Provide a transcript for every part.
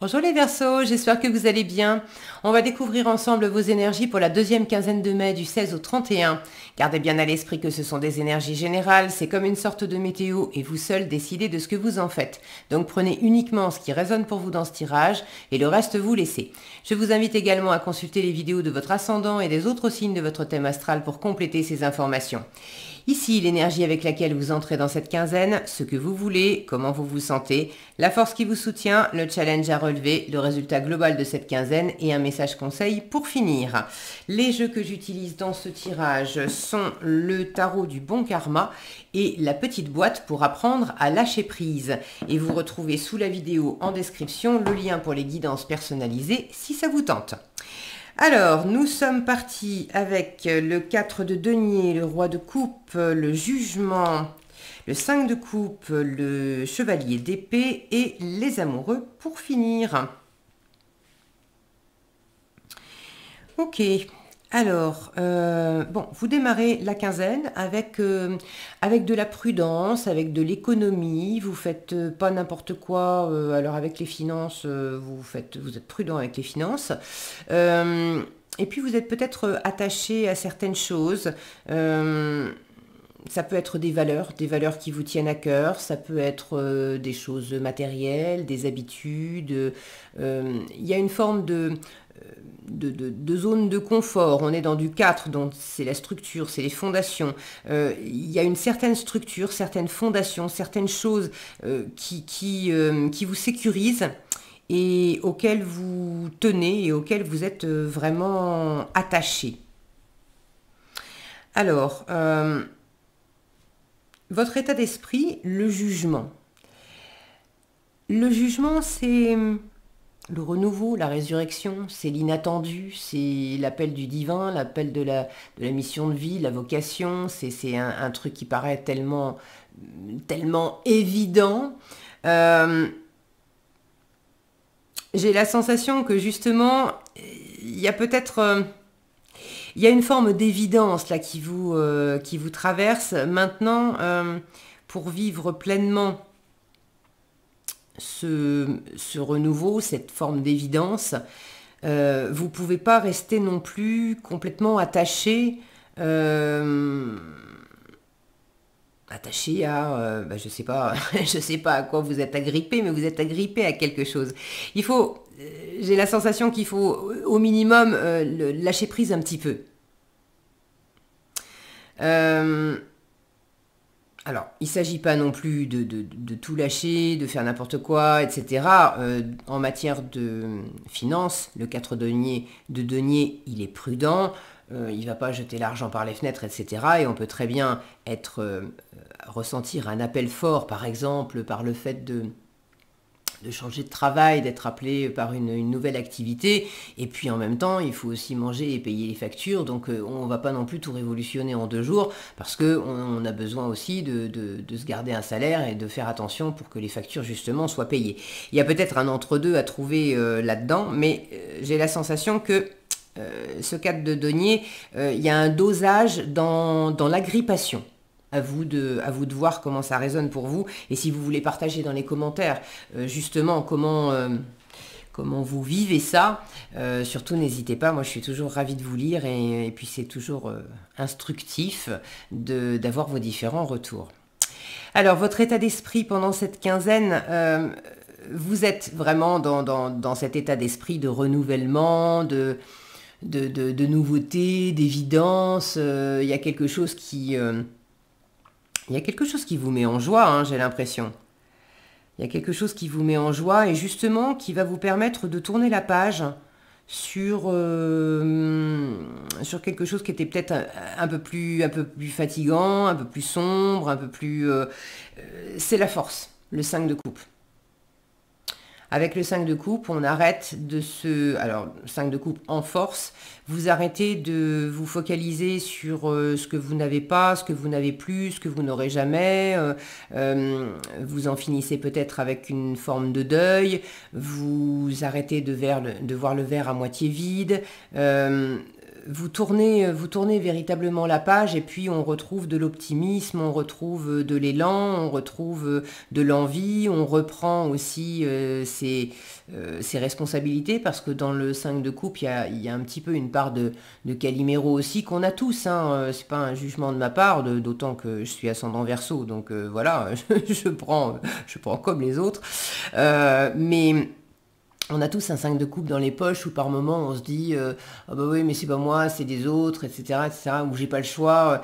Bonjour les Verseaux, j'espère que vous allez bien. On va découvrir ensemble vos énergies pour la deuxième quinzaine de mai du 16 au 31. Gardez bien à l'esprit que ce sont des énergies générales, c'est comme une sorte de météo et vous seul décidez de ce que vous en faites. Donc prenez uniquement ce qui résonne pour vous dans ce tirage et le reste vous laissez. Je vous invite également à consulter les vidéos de votre ascendant et des autres signes de votre thème astral pour compléter ces informations. Ici, l'énergie avec laquelle vous entrez dans cette quinzaine, ce que vous voulez, comment vous vous sentez, la force qui vous soutient, le challenge à relever, le résultat global de cette quinzaine et un message conseil pour finir. Les jeux que j'utilise dans ce tirage sont le tarot du bon karma et la petite boîte pour apprendre à lâcher prise. Et vous retrouvez sous la vidéo en description le lien pour les guidances personnalisées si ça vous tente. Alors, nous sommes partis avec le 4 de denier, le roi de coupe, le jugement, le 5 de coupe, le chevalier d'épée et les amoureux pour finir. Ok, alors, bon, vous démarrez la quinzaine avec de la prudence, avec de l'économie, vous faites pas n'importe quoi, alors avec les finances, vous êtes prudent avec les finances, et puis vous êtes peut-être attaché à certaines choses, ça peut être des valeurs qui vous tiennent à cœur, ça peut être des choses matérielles, des habitudes, il y a une forme de zone de confort. On est dans du 4, donc c'est la structure, c'est les fondations. Il y a une certaine structure, certaines fondations, certaines choses qui vous sécurisent et auxquelles vous tenez et auxquelles vous êtes vraiment attaché. Alors, votre état d'esprit, le jugement. Le jugement, c'est le renouveau, la résurrection, c'est l'inattendu, c'est l'appel du divin, l'appel de la mission de vie, la vocation, c'est un truc qui paraît tellement évident. J'ai la sensation que justement, il y a peut-être... il y a une forme d'évidence là qui vous traverse. Maintenant, pour vivre pleinement ce renouveau, cette forme d'évidence, vous ne pouvez pas rester non plus complètement attaché à, je sais pas, je sais pas à quoi vous êtes agrippé, mais vous êtes agrippé à quelque chose. Il faut, j'ai la sensation qu'il faut au minimum lâcher prise un petit peu. Alors, il ne s'agit pas non plus de tout lâcher, de faire n'importe quoi, etc. En matière de finances, le 4 de denier, il est prudent, il ne va pas jeter l'argent par les fenêtres, etc. Et on peut très bien ressentir un appel fort, par exemple, par le fait de changer de travail, d'être appelé par une nouvelle activité, et puis en même temps, il faut aussi manger et payer les factures, donc on ne va pas non plus tout révolutionner en 2 jours, parce qu'on a besoin aussi de se garder un salaire et de faire attention pour que les factures justement soient payées. Il y a peut-être un entre-deux à trouver là-dedans, mais j'ai la sensation que ce 4 de denier, il y a un dosage dans l'agrippation. À vous de voir comment ça résonne pour vous. Et si vous voulez partager dans les commentaires justement comment vous vivez ça, surtout n'hésitez pas. Moi, je suis toujours ravie de vous lire et puis c'est toujours instructif d'avoir vos différents retours. Alors, votre état d'esprit pendant cette quinzaine, vous êtes vraiment dans cet état d'esprit de renouvellement, de nouveauté, d'évidence. Il y a quelque chose qui... il y a quelque chose qui vous met en joie, hein, j'ai l'impression. Il y a quelque chose qui vous met en joie et justement qui va vous permettre de tourner la page sur quelque chose qui était peut-être un peu plus fatigant, un peu plus sombre, un peu plus... c'est la force, le 5 de coupe. Avec le 5 de coupe, on arrête de se... Alors, 5 de coupe en force, vous arrêtez de vous focaliser sur ce que vous n'avez pas, ce que vous n'avez plus, ce que vous n'aurez jamais. Vous en finissez peut-être avec une forme de deuil. Vous arrêtez de voir le verre à moitié vide. vous tournez véritablement la page et puis on retrouve de l'optimisme, on retrouve de l'élan, on retrouve de l'envie, on reprend aussi ses responsabilités parce que dans le 5 de coupe, il y a un petit peu une part de Calimero aussi qu'on a tous, hein. C'est pas un jugement de ma part, d'autant que je suis ascendant Verseau, donc voilà, je prends comme les autres. Mais on a tous un 5 de coupe dans les poches où par moment on se dit ah bah oui mais c'est pas moi, c'est des autres, etc., où j'ai pas le choix.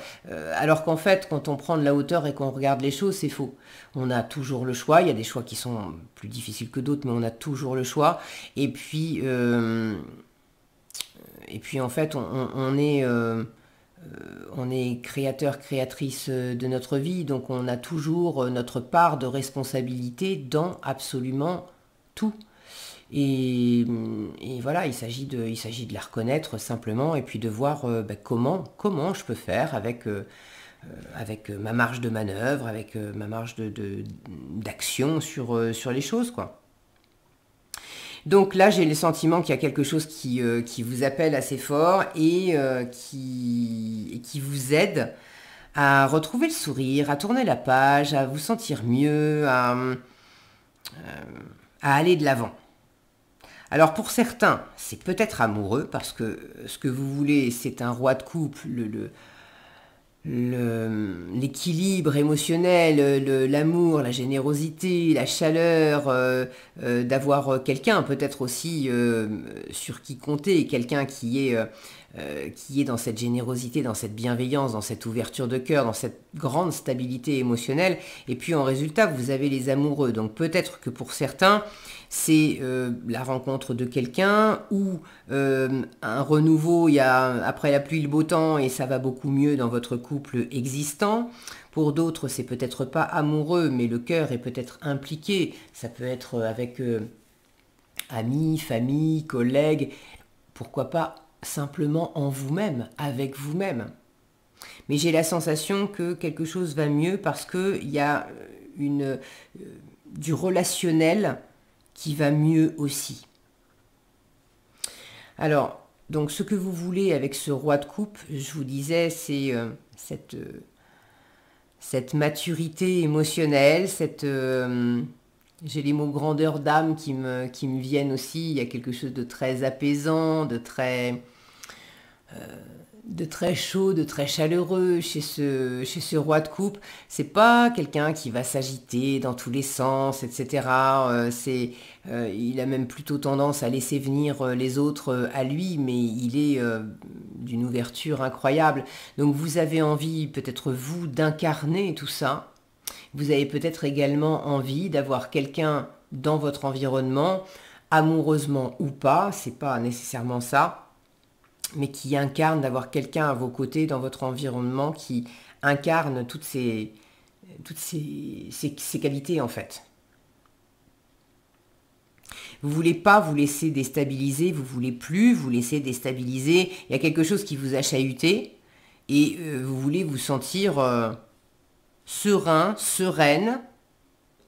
Alors qu'en fait, quand on prend de la hauteur et qu'on regarde les choses, c'est faux. On a toujours le choix. Il y a des choix qui sont plus difficiles que d'autres, mais on a toujours le choix. Et puis en fait, on est créateur, créatrice de notre vie, donc on a toujours notre part de responsabilité dans absolument tout. Et voilà, il s'agit de la reconnaître simplement et puis de voir comment je peux faire avec ma marge de manœuvre, avec ma marge d'action sur les choses, quoi. Donc là, j'ai le sentiment qu'il y a quelque chose qui vous appelle assez fort et qui vous aide à retrouver le sourire, à tourner la page, à vous sentir mieux, à aller de l'avant. Alors pour certains, c'est peut-être amoureux parce que ce que vous voulez, c'est un roi de coupe, l'équilibre émotionnel, l'amour, la générosité, la chaleur, d'avoir quelqu'un peut-être aussi sur qui compter, quelqu'un qui est dans cette générosité, dans cette bienveillance, dans cette ouverture de cœur, dans cette grande stabilité émotionnelle. Et puis en résultat, vous avez les amoureux. Donc peut-être que pour certains, c'est la rencontre de quelqu'un ou un renouveau après la pluie le beau temps et ça va beaucoup mieux dans votre couple existant. Pour d'autres, c'est peut-être pas amoureux, mais le cœur est peut-être impliqué. Ça peut être avec amis, famille, collègues, pourquoi pas simplement en vous-même, avec vous-même. Mais j'ai la sensation que quelque chose va mieux parce qu'il y a du relationnel qui va mieux aussi. Alors, donc ce que vous voulez avec ce roi de coupe, je vous disais, c'est cette maturité émotionnelle, j'ai les mots grandeur d'âme qui me viennent aussi. Il y a quelque chose de très apaisant, de très chaud, de très chaleureux chez ce roi de coupe. C'est pas quelqu'un qui va s'agiter dans tous les sens, etc. Il a même plutôt tendance à laisser venir les autres à lui, mais il est d'une ouverture incroyable. Donc vous avez envie, peut-être vous, d'incarner tout ça. Vous avez peut-être également envie d'avoir quelqu'un dans votre environnement, amoureusement ou pas, c'est pas nécessairement ça, mais qui incarne, d'avoir quelqu'un à vos côtés dans votre environnement qui incarne toutes ces qualités en fait. Vous voulez pas vous laisser déstabiliser, vous voulez plus vous laisser déstabiliser. Il y a quelque chose qui vous a chahuté et vous voulez vous sentir serein, sereine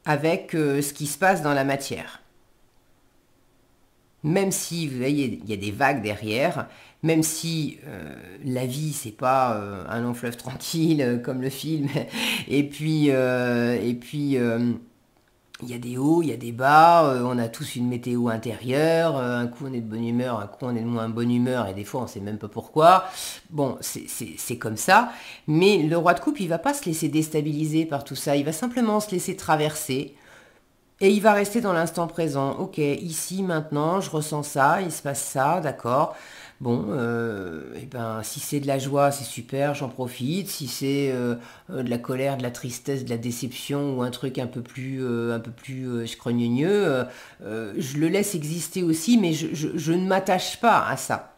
avec ce qui se passe dans la matière. Même si, vous voyez, il y a des vagues derrière, même si la vie, c'est pas un long fleuve tranquille comme le film, et puis il y a des hauts, il y a des bas, on a tous une météo intérieure, un coup on est de bonne humeur, un coup on est de moins bonne humeur, et des fois on sait même pas pourquoi. Bon, c'est comme ça, mais le roi de coupe, il va pas se laisser déstabiliser par tout ça, il va simplement se laisser traverser, et il va rester dans l'instant présent. Ok, ici, maintenant, je ressens ça, il se passe ça, d'accord. Bon, et ben, si c'est de la joie, c'est super, j'en profite. Si c'est de la colère, de la tristesse, de la déception ou un truc un peu plus scrogneux, je le laisse exister aussi, mais je ne m'attache pas à ça.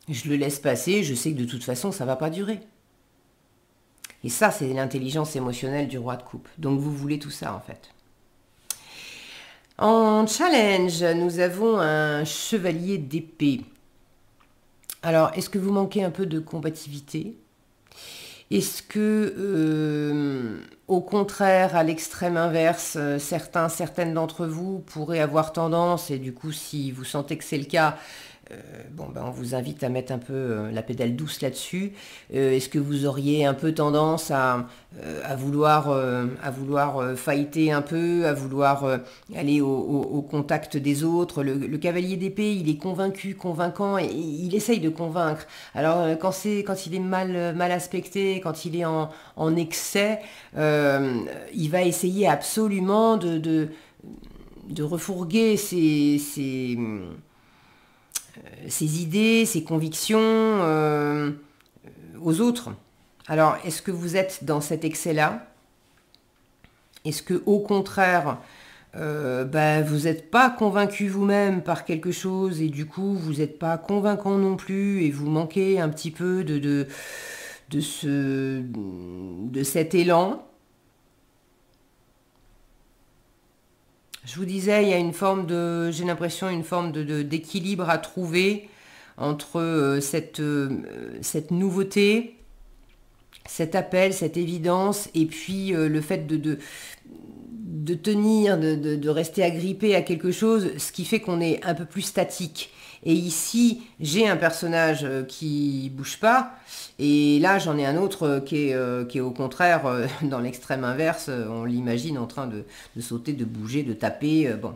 Je le laisse passer, je sais que de toute façon, ça va pas durer. Et ça, c'est l'intelligence émotionnelle du roi de coupe. Donc vous voulez tout ça, en fait. En challenge, nous avons un chevalier d'épée. Alors, est-ce que vous manquez un peu de combativité? Est-ce que, au contraire, à l'extrême inverse, certaines d'entre vous pourraient avoir tendance, et du coup, si vous sentez que c'est le cas, Bon, ben, on vous invite à mettre un peu la pédale douce là-dessus. Est-ce que vous auriez un peu tendance à vouloir fighter un peu, à vouloir aller au contact des autres? Le cavalier d'épée, il est convaincu, convaincant, et il essaye de convaincre. Alors, quand il est mal aspecté, quand il est en excès, il va essayer absolument de refourguer ses idées, ses convictions aux autres. Alors, est-ce que vous êtes dans cet excès-là? Est-ce que, au contraire, vous n'êtes pas convaincu vous-même par quelque chose et du coup, vous n'êtes pas convaincant non plus et vous manquez un petit peu de cet élan? Je vous disais, il y a une forme j'ai l'impression, une forme d'équilibre à trouver entre cette nouveauté, cet appel, cette évidence, et puis le fait de tenir, de rester agrippé à quelque chose, ce qui fait qu'on est un peu plus statique. Et ici, j'ai un personnage qui bouge pas, et là j'en ai un autre qui est au contraire dans l'extrême inverse. On l'imagine en train de sauter, de bouger, de taper. Bon,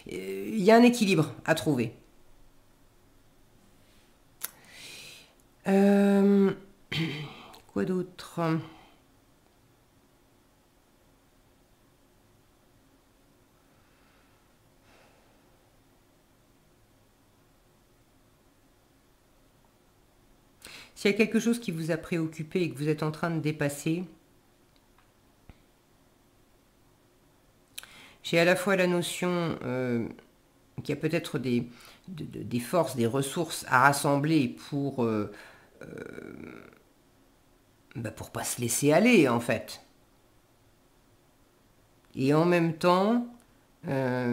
il y a un équilibre à trouver. Quoi d'autre? S'il y a quelque chose qui vous a préoccupé et que vous êtes en train de dépasser, j'ai à la fois la notion qu'il y a peut-être des forces, des ressources à rassembler pour pas se laisser aller en fait. Et en même temps,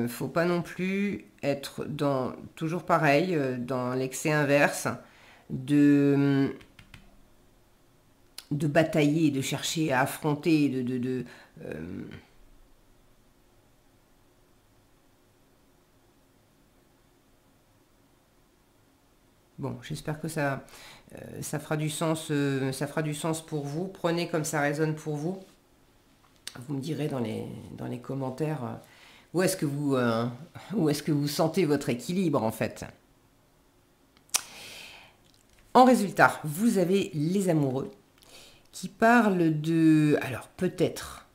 faut pas non plus être toujours pareil, dans l'excès inverse, de batailler, de chercher à affronter, Bon, j'espère que ça fera du sens, ça fera du sens pour vous. Prenez comme ça résonne pour vous. Vous me direz dans les commentaires où est-ce que vous sentez votre équilibre en fait. En résultat, vous avez les amoureux qui parlent alors peut-être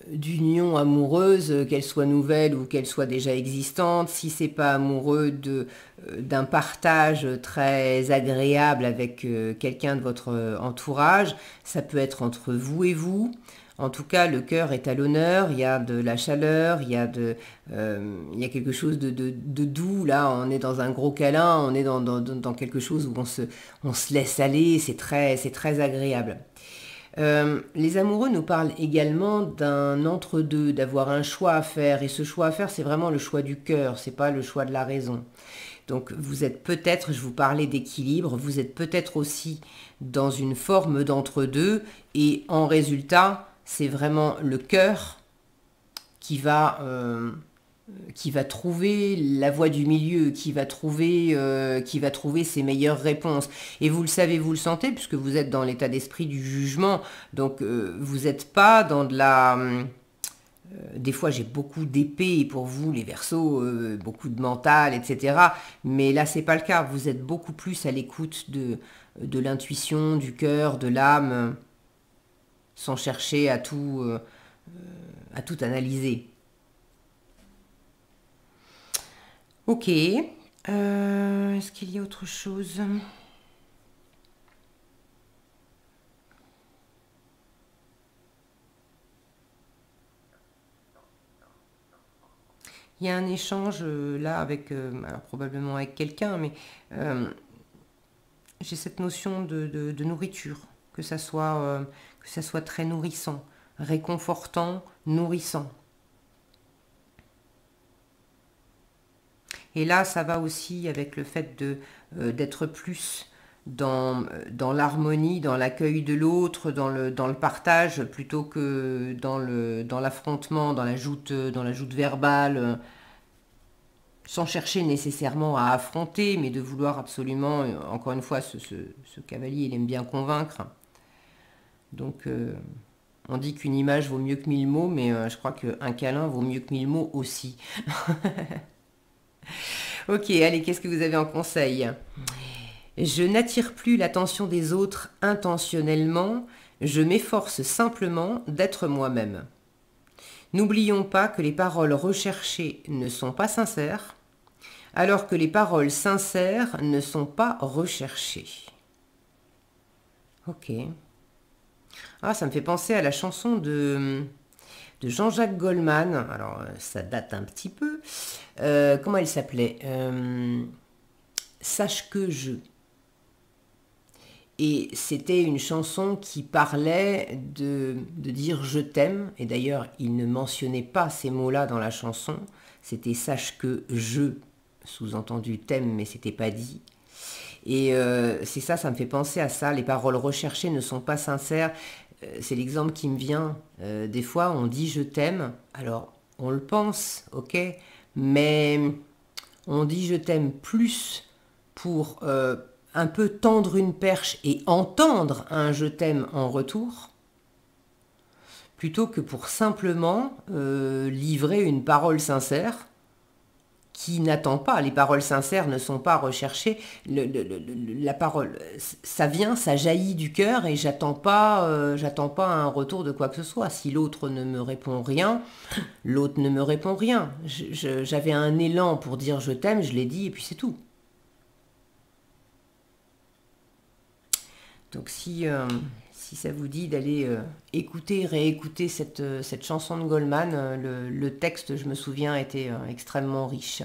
d'union amoureuse, qu'elle soit nouvelle ou qu'elle soit déjà existante. Si c'est pas amoureux, d'un partage très agréable avec quelqu'un de votre entourage, ça peut être entre vous et vous. En tout cas, le cœur est à l'honneur, il y a de la chaleur, il y a quelque chose de doux. Là, on est dans un gros câlin, on est dans quelque chose où on se laisse aller, c'est très agréable. Les amoureux nous parlent également d'un entre-deux, d'avoir un choix à faire. Et ce choix à faire, c'est vraiment le choix du cœur, c'est pas le choix de la raison. Donc vous êtes peut-être, je vous parlais d'équilibre, vous êtes peut-être aussi dans une forme d'entre-deux. Et en résultat, c'est vraiment le cœur qui va trouver la voie du milieu, qui va trouver ses meilleures réponses. Et vous le savez, vous le sentez, puisque vous êtes dans l'état d'esprit du jugement. Donc vous n'êtes pas dans de la... des fois j'ai beaucoup d'épée pour vous, les Verseaux, beaucoup de mental, etc. Mais là c'est pas le cas. Vous êtes beaucoup plus à l'écoute de l'intuition, du cœur, de l'âme, sans chercher à tout analyser. Ok. Est-ce qu'il y a autre chose? Il y a un échange là avec, alors probablement avec quelqu'un, mais j'ai cette notion de nourriture, que ça soit très nourrissant, réconfortant, nourrissant. Et là, ça va aussi avec le fait d'être plus dans l'harmonie, dans l'accueil de l'autre, dans le partage, plutôt que dans l'affrontement, dans la joute verbale. sans chercher nécessairement à affronter, mais de vouloir absolument, encore une fois, ce cavalier, il aime bien convaincre. Donc, on dit qu'une image vaut mieux que 1000 mots, mais je crois qu'un câlin vaut mieux que 1000 mots aussi. Ok, allez, qu'est-ce que vous avez en conseil? Je n'attire plus l'attention des autres intentionnellement, je m'efforce simplement d'être moi-même. N'oublions pas que les paroles recherchées ne sont pas sincères, alors que les paroles sincères ne sont pas recherchées. Ok. Ah, ça me fait penser à la chanson de Jean-Jacques Goldman. Alors, ça date un petit peu. Comment elle s'appelait? Sache que je. Et c'était une chanson qui parlait de dire je t'aime. Et d'ailleurs, il ne mentionnait pas ces mots-là dans la chanson. C'était sache que je, sous-entendu t'aime, mais c'était pas dit. Et c'est ça, ça me fait penser à ça. Les paroles recherchées ne sont pas sincères. C'est l'exemple qui me vient. Des fois, on dit je t'aime. Alors, on le pense, ok, mais on dit je t'aime plus pour un peu tendre une perche et entendre un je t'aime en retour, plutôt que pour simplement livrer une parole sincère qui n'attend pas. Les paroles sincères ne sont pas recherchées. La parole, ça vient, ça jaillit du cœur et j'attends pas un retour de quoi que ce soit. Si l'autre ne me répond rien, l'autre ne me répond rien. J'avais un élan pour dire je t'aime, je l'ai dit et puis c'est tout. Donc si ça vous dit d'aller écouter, réécouter cette chanson de Goldman, le texte, je me souviens, était extrêmement riche.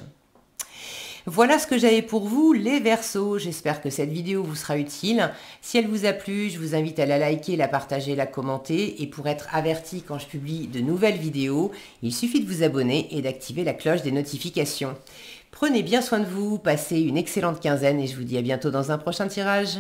Voilà ce que j'avais pour vous, les Verseaux. J'espère que cette vidéo vous sera utile. Si elle vous a plu, je vous invite à la liker, la partager, la commenter. Et pour être averti quand je publie de nouvelles vidéos, il suffit de vous abonner et d'activer la cloche des notifications. Prenez bien soin de vous, passez une excellente quinzaine et je vous dis à bientôt dans un prochain tirage.